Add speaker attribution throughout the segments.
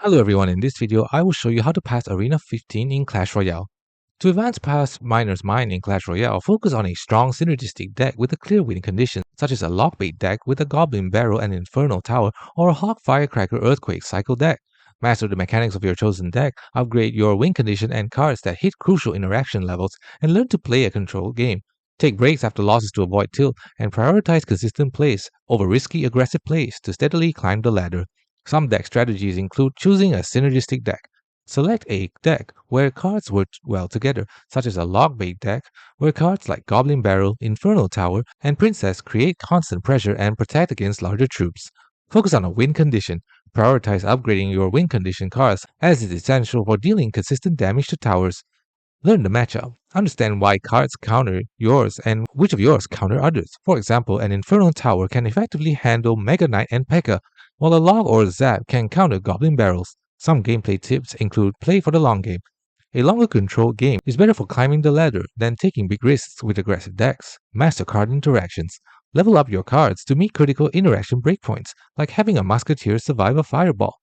Speaker 1: Hello everyone, in this video I will show you how to pass Arena 15 in Clash Royale. To advance past Miner's Mine in Clash Royale, focus on a strong synergistic deck with a clear winning condition, such as a Lockbait deck with a Goblin Barrel and Infernal Tower, or a Hawk Firecracker Earthquake Cycle deck. Master the mechanics of your chosen deck, upgrade your win condition and cards that hit crucial interaction levels, and learn to play a controlled game. Take breaks after losses to avoid tilt, and prioritize consistent plays over risky aggressive plays to steadily climb the ladder. Some deck strategies include choosing a synergistic deck. Select a deck where cards work well together, such as a Lockbait deck, where cards like Goblin Barrel, Infernal Tower, and Princess create constant pressure and protect against larger troops. Focus on a win condition. Prioritize upgrading your win condition cards, as it is essential for dealing consistent damage to towers. Learn the matchup. Understand why cards counter yours and which of yours counter others. For example, an Infernal Tower can effectively handle Mega Knight and P.E.K.K.A, while a Log or Zap can counter Goblin Barrels. Some gameplay tips include play for the long game. A longer controlled game is better for climbing the ladder than taking big risks with aggressive decks. Master card interactions. Level up your cards to meet critical interaction breakpoints, like having a Musketeer survive a fireball.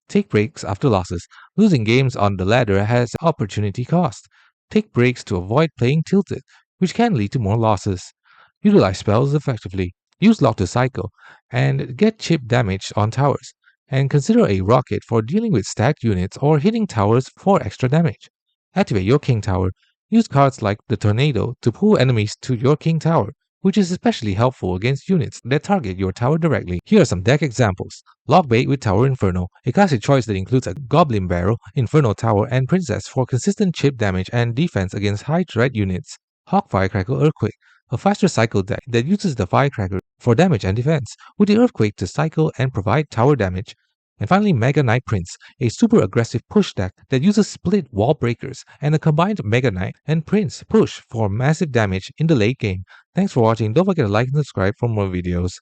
Speaker 1: Take breaks after losses. Losing games on the ladder has opportunity cost. Take breaks to avoid playing tilted, which can lead to more losses. Utilize spells effectively. Use Lock to cycle and get chip damage on towers. And consider a rocket for dealing with stacked units or hitting towers for extra damage. Activate your King Tower. Use cards like the Tornado to pull enemies to your King Tower, which is especially helpful against units that target your tower directly. Here are some deck examples. Lockbait with Tower Inferno, a classic choice that includes a Goblin Barrel, Infernal Tower, and Princess for consistent chip damage and defense against high threat units. Hawk Firecracker Earthquake, a faster cycle deck that uses the Firecracker for damage and defense, with the Earthquake to cycle and provide tower damage. And finally, Mega Knight Prince, a super aggressive push deck that uses split wall breakers and a combined Mega Knight and Prince push for massive damage in the late game. Thanks for watching. Don't forget to like and subscribe for more videos.